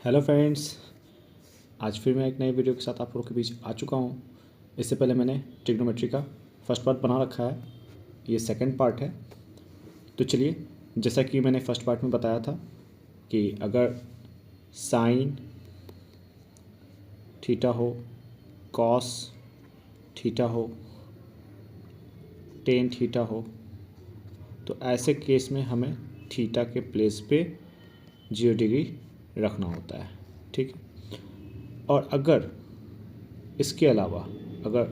Hello friends, आज फिर मैं एक नई वीडियो के साथ आप लोगों के बीच आ चुका हूँ। इससे पहले मैंने ट्रिग्नोमेट्री का फर्स्ट पार्ट बना रखा है, ये सेकंड पार्ट है। तो चलिए, जैसा कि मैंने फर्स्ट पार्ट में बताया था कि अगर साइन थीटा हो, कॉस थीटा हो, टेन थीटा हो, तो ऐसे केस में हमें थीटा के प्लेस पे 0 डिग्री रखना होता है, ठीक है। और अगर इसके अलावा अगर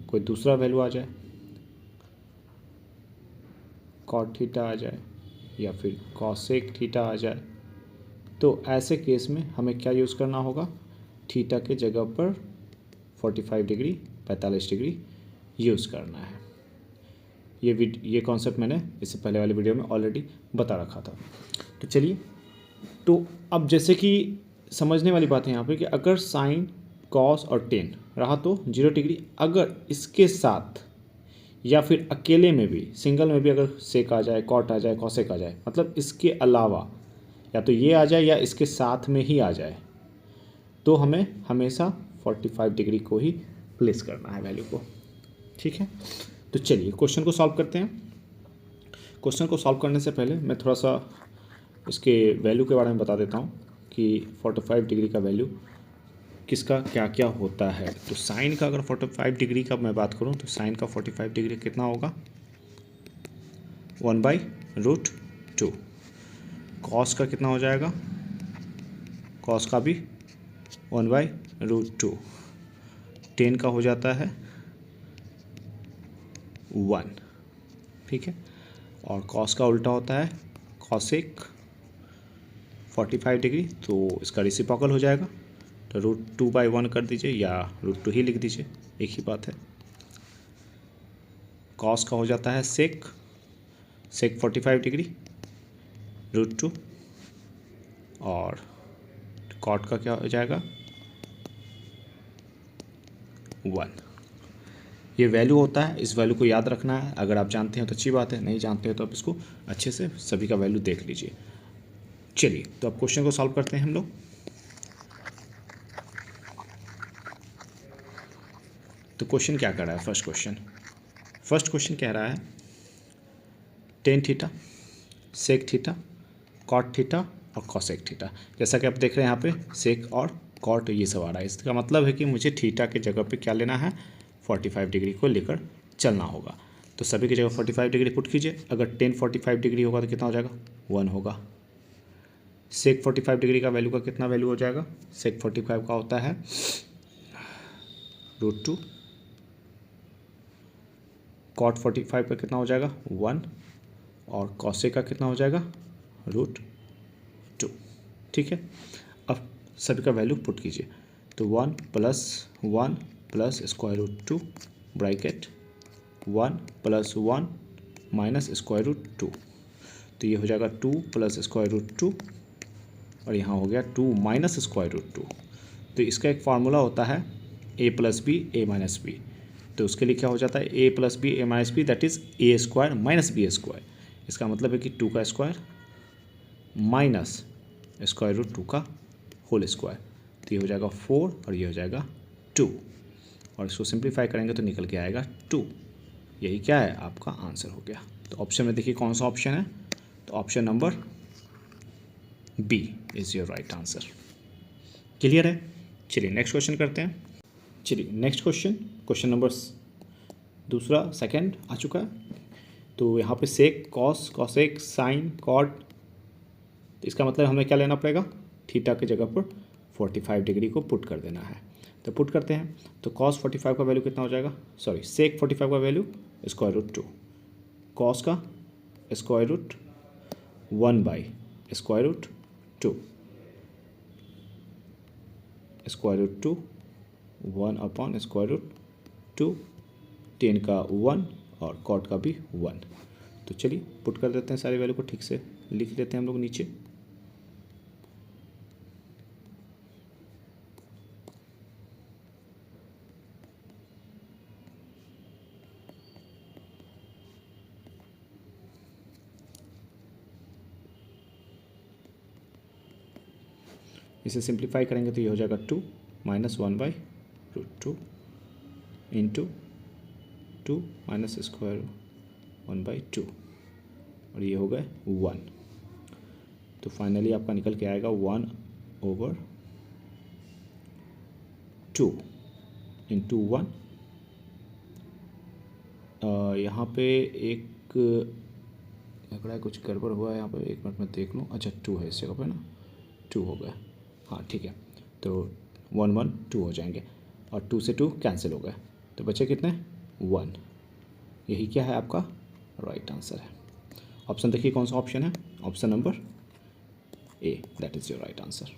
कोई दूसरा वैल्यू आ जाए, कॉट थीटा आ जाए या फिर कॉसेक थीटा आ जाए, तो ऐसे केस में हमें क्या यूज़ करना होगा, थीटा के जगह पर 45 डिग्री 45 डिग्री यूज़ करना है। ये कॉन्सेप्ट मैंने इससे पहले वाले वीडियो में ऑलरेडी बता रखा था। तो चलिए, तो अब जैसे कि समझने वाली बात है यहाँ पे कि अगर साइन कॉस और टेन रहा तो 0 डिग्री, अगर इसके साथ या फिर अकेले में भी, सिंगल में भी अगर सेक आ जाए, कॉट आ जाए, कॉसेक आ जाए, मतलब इसके अलावा या तो ये आ जाए या इसके साथ में ही आ जाए, तो हमें हमेशा 45 डिग्री को ही प्लेस करना है वैल्यू को, ठीक है। तो चलिए क्वेश्चन को सॉल्व करते हैं। क्वेश्चन को सॉल्व करने से पहले मैं थोड़ा सा इसके वैल्यू के बारे में बता देता हूँ कि 45 डिग्री का वैल्यू किसका क्या क्या होता है। तो साइन का अगर 45 डिग्री का मैं बात करूँ तो साइन का 45 डिग्री कितना होगा, 1/√2। कॉस का कितना हो जाएगा, कॉस का भी 1/√2। टेन का हो जाता है 1, ठीक है। और कॉस का उल्टा होता है कॉसेक 45 डिग्री, तो इसका रेसिप्रोकल हो जाएगा, तो √2/1 कर दीजिए या √2 ही लिख दीजिए, एक ही बात है। कॉस का हो जाता है सेक 45 डिग्री √2, और कॉट का क्या हो जाएगा 1। ये वैल्यू होता है, इस वैल्यू को याद रखना है। अगर आप जानते हैं तो अच्छी बात है, नहीं जानते हैं तो आप इसको अच्छे से सभी का वैल्यू देख लीजिए। चलिए, तो अब क्वेश्चन को सॉल्व करते हैं हम लोग। तो क्वेश्चन क्या कर रहा है, फर्स्ट क्वेश्चन कह रहा है tan theta, sec theta, cot theta और कॉसेक थीटा। जैसा कि आप देख रहे हैं यहाँ पे सेक और कॉट ये सब आ रहा है, इसका मतलब है कि मुझे थीटा के जगह पे क्या लेना है, 45 डिग्री को लेकर चलना होगा। तो सभी की जगह 45 डिग्री पुट कीजिए। अगर टेन 45 डिग्री होगा तो कितना हो जाएगा, 1 होगा। सेक 45 डिग्री का वैल्यू का कितना वैल्यू हो जाएगा, सेक 45 का होता है √2। कॉट 45 का कितना हो जाएगा 1, और कॉसेक का कितना हो जाएगा √2, ठीक है। अब सभी का वैल्यू पुट कीजिए, तो 1 + 1 + √2 ब्रैकेट 1 + 1 - √2, तो ये हो जाएगा 2 + √2, और यहाँ हो गया 2 - √2। तो इसका एक फार्मूला होता है a + b a - b, तो उसके लिए क्या हो जाता है a + b a - b, that is a² - b²। इसका मतलब है कि 2 का स्क्वायर माइनस √2 का होल स्क्वायर, तो ये हो जाएगा 4 और ये हो जाएगा 2, और इसको सिंप्लीफाई करेंगे तो निकल के आएगा 2। यही क्या है, आपका आंसर हो गया। तो ऑप्शन में देखिए कौन सा ऑप्शन है, तो option number B is your right answer. Clear है। चलिए नेक्स्ट क्वेश्चन करते हैं। चलिए नेक्स्ट क्वेश्चन नंबर दूसरा सेकंड आ चुका है। तो यहाँ पे sec cos cosec sine cot, तो इसका मतलब हमें क्या लेना पड़ेगा, थीटा की जगह पर 45 डिग्री को पुट कर देना है। तो पुट करते हैं, तो कॉस 45 का वैल्यू कितना हो जाएगा, सॉरी सेक 45 का वैल्यू √2, कॉस का √1/√2, √2 1/√2, टेन का 1 और कॉट का भी 1। तो चलिए पुट कर देते हैं, सारी वैल्यू को ठीक से लिख लेते हैं हम लोग नीचे। इसे सिंप्लीफाई करेंगे तो ये हो जाएगा 2 माइनस 1/√2 इंटू 2 माइनस स्क्वायर 1/2 और ये हो गए 1। तो फाइनली आपका निकल के आएगा 1/2 इंटू 1। यहाँ पे एक लग रहा है कुछ गड़बड़ हुआ है यहाँ पे, 1 मिनट में देख लूँ। अच्छा 2 है इस जगह पे ना, 2 हो गया। हाँ ठीक है, तो 1 1 2 हो जाएंगे और 2 से 2 कैंसिल हो गए, तो बचे कितने 1। यही क्या है आपका राइट आंसर है। ऑप्शन देखिए कौन सा ऑप्शन है, option number A, that is your right answer.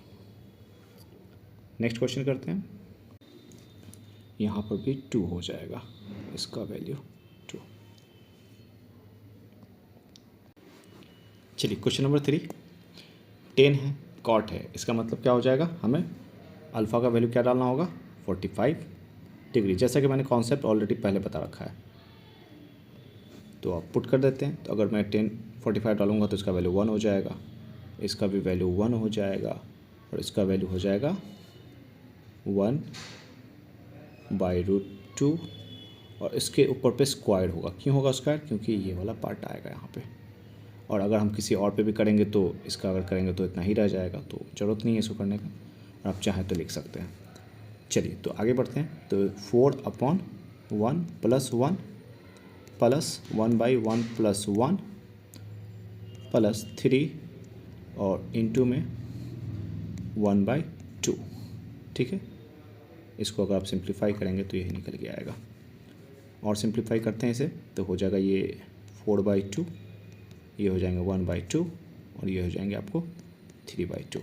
Next question करते हैं। यहाँ पर भी 2 हो जाएगा, इसका वैल्यू 2। चलिए क्वेश्चन नंबर 3, 10 है, कॉट है, इसका मतलब क्या हो जाएगा, हमें अल्फ़ा का वैल्यू क्या डालना होगा 45 डिग्री, जैसा कि मैंने कॉन्सेप्ट ऑलरेडी पहले बता रखा है। तो आप पुट कर देते हैं, तो अगर मैं 45 डालूंगा तो इसका वैल्यू 1 हो जाएगा, इसका भी वैल्यू 1 हो जाएगा और इसका वैल्यू हो जाएगा 1/√2 और इसके ऊपर पे स्क्वायर होगा। क्यों होगा स्क्वायर, क्योंकि ये वाला पार्ट आएगा यहाँ पे। और अगर हम किसी और पे भी करेंगे तो इसका अगर करेंगे तो इतना ही रह जाएगा, तो ज़रूरत नहीं है इसको करने का, और आप चाहें तो लिख सकते हैं। चलिए तो आगे बढ़ते हैं। तो 4/1 प्लस 1 प्लस 1/1 प्लस 1 प्लस 3 और इंटू में 1/2, ठीक है। इसको अगर आप सिंप्लीफाई करेंगे तो यही निकल के आएगा, और सिंप्लीफाई करते हैं इसे तो हो जाएगा ये 4/2, ये हो जाएंगे 1/2 और ये हो जाएंगे आपको 3/2।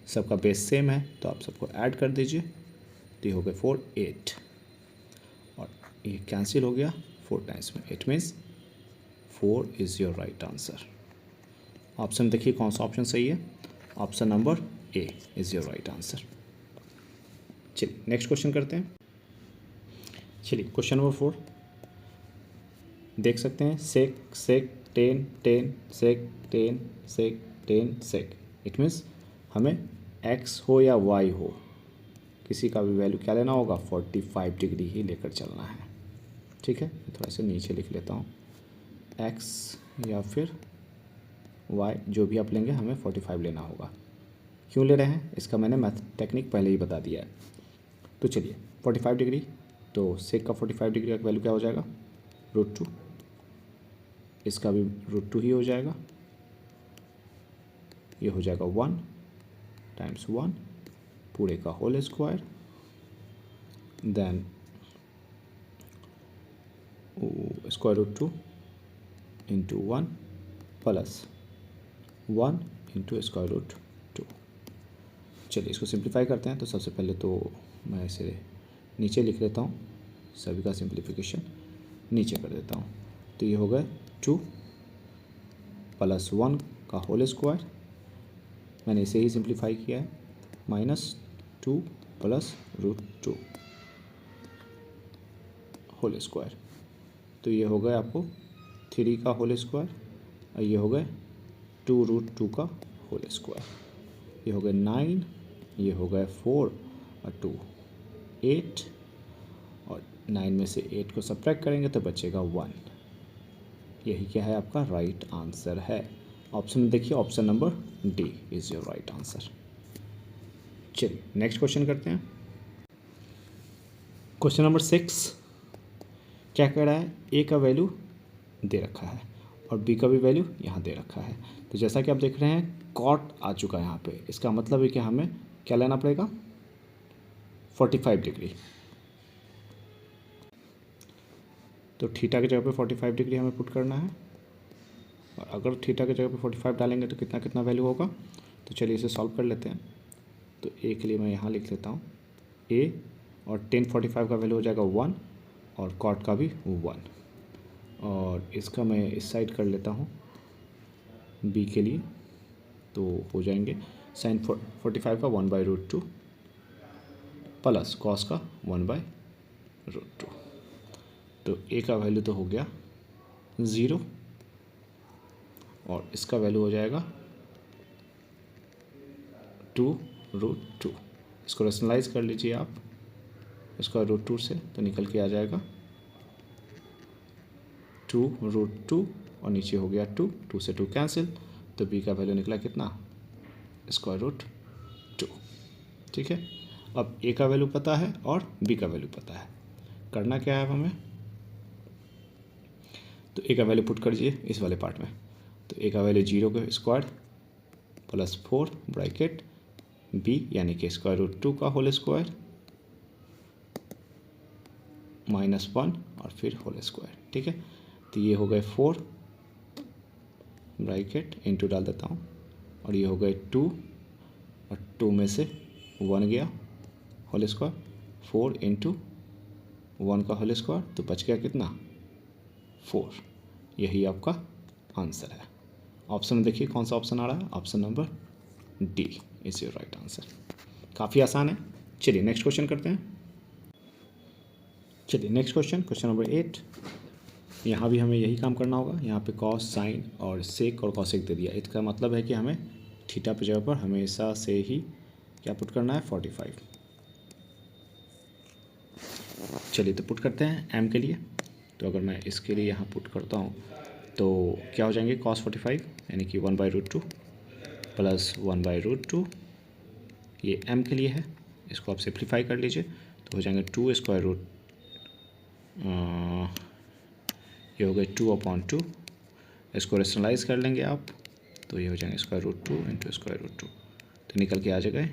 सबका बेस सेम है तो आप सबको ऐड कर दीजिए, तो ये हो गए 4 8 और ये कैंसिल हो गया 4 टाइम्स में। It means 4 is your right answer. Option देखिए कौन सा ऑप्शन सही है, option number A is your right answer. चलिए नेक्स्ट क्वेश्चन करते हैं। चलिए क्वेश्चन नंबर 4 देख सकते हैं, सेक सेक 10 10 सेक 10 सेक 10 सेक। इट मीन्स हमें एक्स हो या वाई हो, किसी का भी वैल्यू क्या लेना होगा 45 डिग्री ही लेकर चलना है, ठीक है। थोड़ा सा नीचे लिख लेता हूँ, एक्स या फिर वाई जो भी आप लेंगे हमें 45 लेना होगा। क्यों ले रहे हैं इसका मैंने मैथ टेक्निक पहले ही बता दिया है। तो चलिए 45 डिग्री, तो सेक का 45 डिग्री का वैल्यू क्या हो जाएगा √2, इसका भी √2 ही हो जाएगा, ये हो जाएगा 1 टाइम्स 1 पूरे का whole square, then √2 into 1 plus 1 into √2। चलिए इसको सिंप्लीफाई करते हैं। तो सबसे पहले तो मैं इसे नीचे लिख लेता हूँ, सभी का सिंप्लीफिकेशन नीचे कर देता हूँ। तो ये हो गए 2 प्लस 1 का होल स्क्वायर, मैंने इसे ही सिंप्लीफाई किया है, माइनस 2 प्लस √2 होल स्क्वायर। तो ये हो गए आपको 3 का होल स्क्वायर और ये हो गए 2√2 का होल स्क्वायर, ये हो गए 9, ये हो गए 4 और 2 8 और 9 में से 8 को सब्ट्रैक्ट करेंगे तो बचेगा 1। यही क्या है आपका राइट आंसर है। ऑप्शन में देखिए, option number D is your right answer. चलिए नेक्स्ट क्वेश्चन करते हैं। क्वेश्चन नंबर 6 क्या कह रहा है, ए का वैल्यू दे रखा है और बी का भी वैल्यू यहाँ दे रखा है। तो जैसा कि आप देख रहे हैं कॉट आ चुका है यहाँ पे, इसका मतलब है कि हमें क्या लेना पड़ेगा 45 डिग्री। तो थीटा की जगह पे 45 डिग्री हमें पुट करना है, और अगर थीटा की जगह पे 45 डालेंगे तो कितना कितना वैल्यू होगा। तो चलिए इसे सॉल्व कर लेते हैं। तो ए के लिए मैं यहाँ लिख लेता हूँ ए, और 1045 का वैल्यू हो जाएगा 1 और कॉट का भी 1, और इसका मैं इस साइड कर लेता हूँ बी के लिए। तो हो जाएंगे साइन 45 का 1/√2 प्लस कॉस का 1/√2। तो ए का वैल्यू तो हो गया 0 और इसका वैल्यू हो जाएगा 2 रूट 2। इसको रेशनलाइज कर लीजिए आप स्क्वायर रूट 2 से, तो निकल के आ जाएगा 2 रूट 2 और नीचे हो गया 2, 2 से 2 कैंसिल, तो b का वैल्यू निकला कितना, स्क्वायर रूट 2। ठीक है, अब a का वैल्यू पता है और b का वैल्यू पता है। करना क्या है हमें, तो a का वैल्यू पुट कर दीजिए इस वाले पार्ट में। तो a का वैल्यू 0 का स्क्वायर प्लस 4 ब्रैकेट b यानी कि स्क्वायर रूट 2 का होल स्क्वायर -1 और फिर होल स्क्वायर। ठीक है, तो ये हो गए 4 ब्रैकेट इंटू डाल देता हूँ, और ये हो गए 2 और 2 में से 1 गया होल स्क्वायर, 4 इंटू 1 का होल स्क्वायर, तो बच गया कितना 4। यही आपका आंसर है। ऑप्शन में देखिए कौन सा ऑप्शन आ रहा है, option number D is your right answer. काफ़ी आसान है। चलिए नेक्स्ट क्वेश्चन करते हैं। चलिए नेक्स्ट क्वेश्चन, क्वेश्चन नंबर 8। यहाँ भी हमें यही काम करना होगा। यहाँ पे कॉस, साइन और सेक और कॉसेक दे दिया। इसका मतलब है कि हमें थीटा पे जगह पर हमेशा से ही क्या पुट करना है, 45। चलिए तो पुट करते हैं एम के लिए। तो अगर मैं इसके लिए यहाँ पुट करता हूँ तो क्या हो जाएंगे, cos 45 यानी कि 1/√2 प्लस 1/√2, ये m के लिए है। इसको आप सिंप्लीफाई कर लीजिए तो हो जाएंगे 2 स्क्वायर रूट, ये हो गए 2/2। इसको रेशनलाइज कर लेंगे आप तो ये हो जाएंगे square root 2 into square root 2, तो निकल के आ जाएगा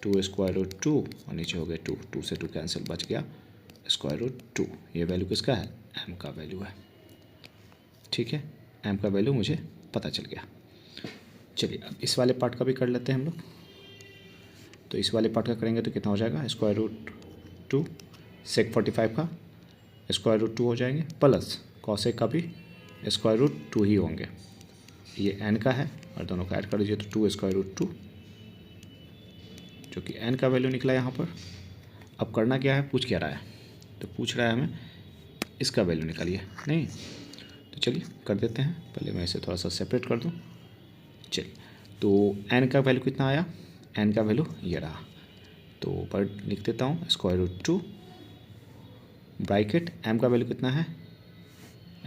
2 स्क्वायर रूट 2 और नीचे हो गए 2, 2 से 2 कैंसिल, बच गया स्क्वायर रूट 2। ये वैल्यू किसका है, m का वैल्यू है। ठीक है, m का वैल्यू मुझे पता चल गया। चलिए अब इस वाले पार्ट का भी कर लेते हैं हम लोग। तो इस वाले पार्ट का करेंगे तो कितना हो जाएगा, स्क्वायर रूट 2 सेक 45 का स्क्वायर रूट 2 हो जाएंगे, प्लस कॉसेक का भी स्क्वायर रूट 2 ही होंगे। ये n का है और दोनों का ऐड कर लीजिए तो 2 स्क्वायर रूट 2, जो कि n का वैल्यू निकला यहाँ पर। अब करना क्या है, पूछ क्या रहा है, तो पूछ रहा है हमें इसका वैल्यू निकालिए। नहीं तो चलिए कर देते हैं, पहले मैं इसे थोड़ा सा सेपरेट कर दूँ। चलिए तो n का वैल्यू कितना आया, n का वैल्यू ये रहा, तो ऊपर लिख देता हूँ स्क्वायर रूट 2 ब्रैकेट m का वैल्यू कितना है,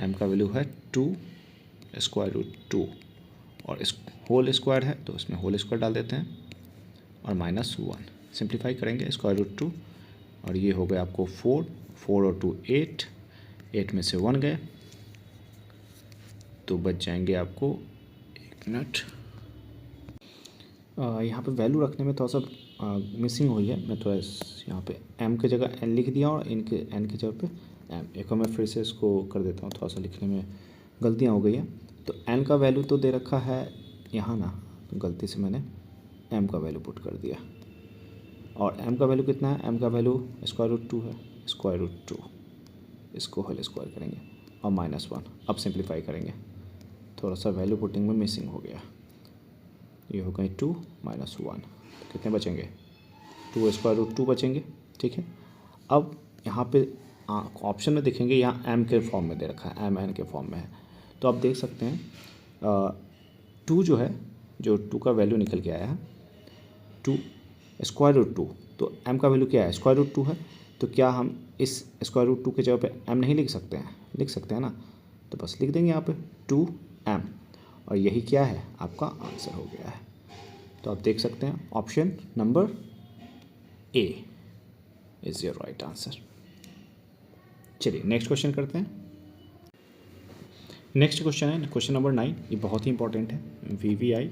m का वैल्यू है 2 स्क्वायर रूट 2 और इस होल स्क्वायर है तो इसमें होल स्क्वायर डाल देते हैं और -1 सिंप्लीफाई करेंगे स्क्वायर रूट 2, और ये हो गया आपको 4, 4 और 2 8, 8 में से 1 गए तो बच जाएंगे आपको, एक मिनट, यहाँ पे वैल्यू रखने में थोड़ा सा मिसिंग हुई है। मैं थोड़ा यहाँ पे m की जगह n लिख दिया और इनके n की जगह पे m। एक और मैं फिर से इसको कर देता हूँ, थोड़ा सा लिखने में गलतियाँ हो गई हैं। तो n का वैल्यू तो दे रखा है यहाँ ना, तो गलती से मैंने m का वैल्यू पुट कर दिया, और m का वैल्यू कितना है, m का वैल्यू स्क्वायर रूट 2 है, स्क्वायर रूट 2 इसको होल स्क्वायर करेंगे और -1। अब सिंप्लीफाई करेंगे, थोड़ा सा वैल्यू पुटिंग में मिसिंग हो गया। ये हो गए 2 -1, कितने बचेंगे, 2 स्क्वायर रूट 2 बचेंगे। ठीक है, अब यहाँ पे ऑप्शन में देखेंगे यहाँ m के फॉर्म में दे रखा है, m n के फॉर्म में है, तो आप देख सकते हैं 2 जो है, जो 2 का वैल्यू निकल के आया है 2 स्क्वायर रूट 2, तो m का वैल्यू क्या है, स्क्वायर रूट 2 है, तो क्या हम इस स्क्वायर रूट 2 के जगह पे m नहीं लिख सकते हैं, लिख सकते हैं ना, तो बस लिख देंगे यहाँ पे 2m, और यही क्या है, आपका आंसर हो गया है। तो आप देख सकते हैं option number A is your right answer. चलिए नेक्स्ट क्वेश्चन करते हैं। नेक्स्ट क्वेश्चन है क्वेश्चन नंबर 9, ये बहुत ही इंपॉर्टेंट है, VVI।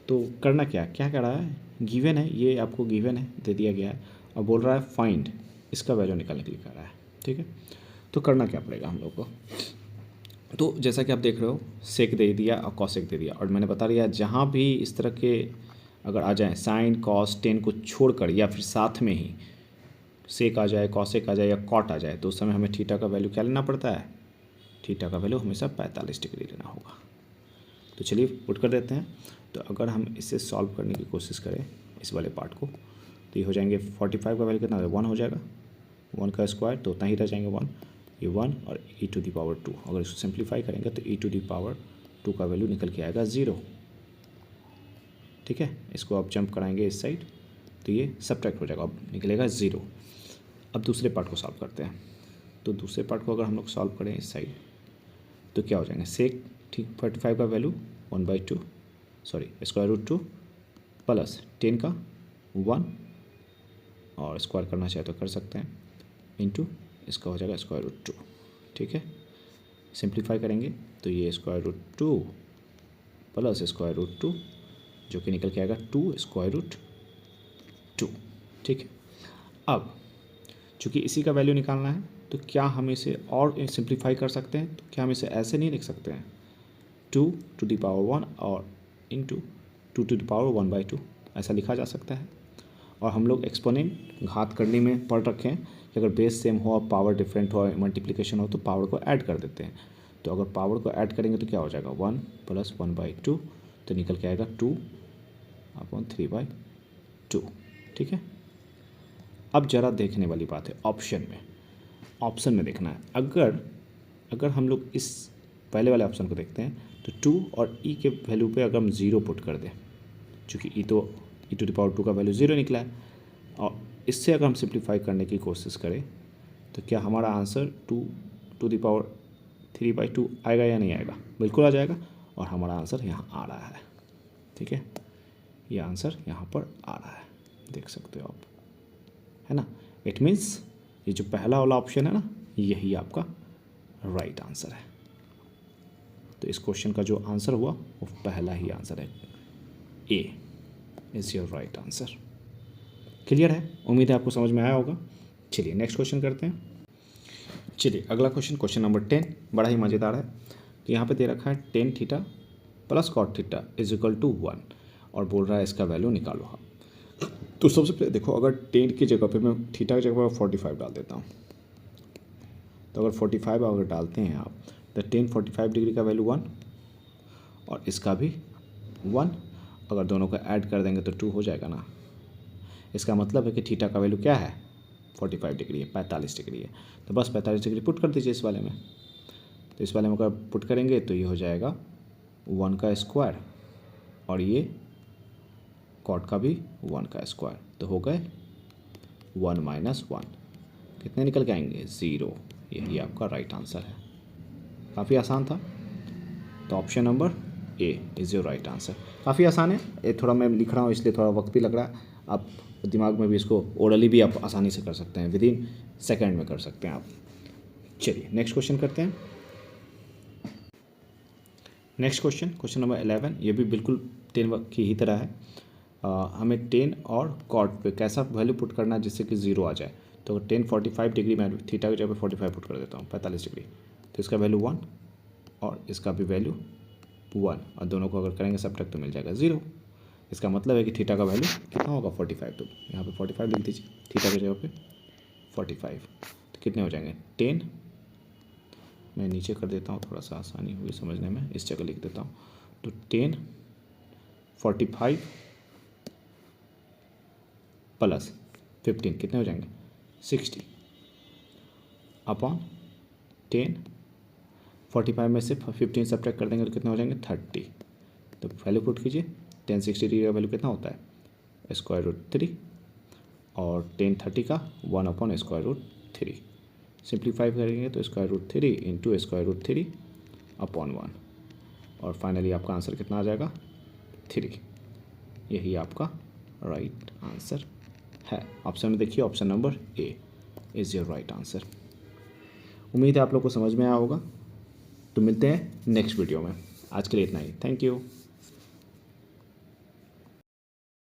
तो करना क्या क्या कह रहा है, गिवन है, ये आपको गिवन है, दे दिया गया है और बोल रहा है फाइंड इसका वैल्यू निकालने के लिए कह रहा है। ठीक है, तो करना क्या पड़ेगा हम लोग को, तो जैसा कि आप देख रहे हो सेक दे दिया और कॉसेक दे दिया, और मैंने बता दिया जहाँ भी इस तरह के अगर आ जाए साइन कॉस टेन को छोड़कर या फिर साथ में ही सेक आ जाए, कॉसेक आ जाए या कॉट आ जाए, तो उस समय हमें थीटा का वैल्यू क्या लेना पड़ता है, थीटा का वैल्यू हमेशा 45 डिग्री लेना होगा। तो चलिए पुट कर देते हैं। तो अगर हम इसे सॉल्व करने की कोशिश करें इस वाले पार्ट को, तो ये हो जाएंगे 45 का वैल्यू कितना, 1 हो जाएगा, 1 का स्क्वायर तो उतना ही रह जाएंगे 1, ये 1 और e⁻²। अगर इसको सिंप्लीफाई करेंगे तो e⁻² का वैल्यू निकल के आएगा 0। ठीक है। इसको आप जंप कराएंगे इस साइड तो ये सब्ट्रैक्ट हो जाएगा, अब निकलेगा 0। अब दूसरे पार्ट को सॉल्व करते हैं। तो दूसरे पार्ट को अगर हम लोग सॉल्व करें इस साइड तो क्या हो जाएंगे, सेक ठीक 45 का वैल्यू 1/2 √2 प्लस 10 का 1 और स्क्वायर करना चाहे तो कर सकते हैं इंटू इसका हो जाएगा √2, ठीक है। सिंप्लीफाई करेंगे तो ये √2 प्लस √2 जो कि निकल के आएगा 2√2, ठीक है। अब चूँकि इसी का वैल्यू निकालना है तो क्या हम इसे और सिंप्लीफाई कर सकते हैं, तो क्या हम इसे ऐसे नहीं लिख सकते हैं 2⁻1 और इंटू 2⁻1/2 ऐसा लिखा जा सकता है। और हम लोग एक्सपोनेंट घात करने में पढ़ रखे हैं कि अगर बेस सेम हो और पावर डिफरेंट हो, मल्टीप्लिकेशन हो तो पावर को ऐड कर देते हैं। तो अगर पावर को ऐड करेंगे तो क्या हो जाएगा 1 + 1/2 तो निकल के आएगा 2/3/2, ठीक है। अब ज़रा देखने वाली बात है ऑप्शन में देखना है। अगर हम लोग इस पहले वाले ऑप्शन को देखते हैं तो 2 और e के वैल्यू पे अगर हम 0 पुट कर दें, चूँकि e⁻2 का वैल्यू 0 निकला है, और इससे अगर हम सिंप्लीफाई करने की कोशिश करें तो क्या हमारा आंसर 2⁻3/2 आएगा या नहीं आएगा, बिल्कुल आ जाएगा। और हमारा आंसर यहाँ आ रहा है, ठीक है। ये आंसर यहाँ पर आ रहा है, देख सकते हो आप, है ना। इट मीन्स ये जो पहला वाला ऑप्शन है ना, यही आपका राइट आंसर है। तो इस क्वेश्चन का जो आंसर हुआ वो पहला ही आंसर है, A is your right answer. Clear है, उम्मीद है आपको समझ में आया होगा। चलिए नेक्स्ट क्वेश्चन करते हैं। चलिए अगला क्वेश्चन नंबर 10 बड़ा ही मज़ेदार है। तो यहाँ पे दे रखा है tan theta plus cot theta is equal to 1 और बोल रहा है इसका वैल्यू निकालो आप। तो सबसे पहले देखो, अगर tan की जगह पे मैं थीटा की जगह पर 45 डाल देता हूँ, तो अगर 45 अगर डालते हैं आप तो tan 45 डिग्री का वैल्यू 1 और इसका भी 1, अगर दोनों को ऐड कर देंगे तो 2 हो जाएगा ना। इसका मतलब है कि थीटा का वैल्यू क्या है 45 डिग्री है, 45 डिग्री है। तो बस 45 डिग्री पुट कर दीजिए इस वाले में। तो इस वाले में अगर पुट करेंगे तो ये हो जाएगा 1 का स्क्वायर और ये कॉट का भी 1 का स्क्वायर, तो हो गए 1 - 1, कितने निकल के आएंगे 0। यही आपका राइट आंसर है। काफ़ी आसान था। तो option number A is your right answer. काफ़ी आसान है, ये थोड़ा मैं लिख रहा हूँ इसलिए थोड़ा वक्त भी लग रहा है। आप दिमाग में भी इसको ओरली भी आप आसानी से कर सकते हैं, विदिन सेकेंड में कर सकते हैं आप। चलिए नेक्स्ट क्वेश्चन करते हैं। नेक्स्ट क्वेश्चन नंबर 11, ये भी बिल्कुल 10 की ही तरह है। हमें tan और cot पे कैसा वैल्यू पुट करना है जिससे कि 0 आ जाए। तो tan 45 डिग्री मैं थीटा की जगह पे 45 पुट कर देता हूँ, 45 डिग्री। तो इसका वैल्यू 1 और इसका भी वैल्यू 1 और दोनों को अगर करेंगे सब्ट्रैक्ट तो मिल जाएगा 0। इसका मतलब है कि थीटा का वैल्यू कितना होगा 45। तो यहाँ पे 45 लिख दीजिए थीटा की जगह पे 45। तो कितने हो जाएंगे 10, मैं नीचे कर देता हूँ थोड़ा सा आसानी हुई समझने में, इस जगह लिख देता हूँ। तो 10 45 प्लस 15 कितने हो जाएंगे 60 अपॉन 10। 45 में से 15 सब्ट्रैक्ट कर देंगे तो कितने हो जाएंगे 30। तो वैल्यू पुट कीजिए, 10 60 डिग्री का वैल्यू कितना होता है √3 और 10 30 का 1 अपॉन √3। सिंप्लीफाई करेंगे तो √3 इंटू √3 अपॉन 1 और फाइनली आपका आंसर कितना आ जाएगा 3। यही आपका राइट आंसर है। ऑप्शन में देखिए, option number A is your right answer. उम्मीद है आप लोग को समझ में आया होगा। तो मिलते हैं नेक्स्ट वीडियो में। आज के लिए इतना ही, थैंक यू।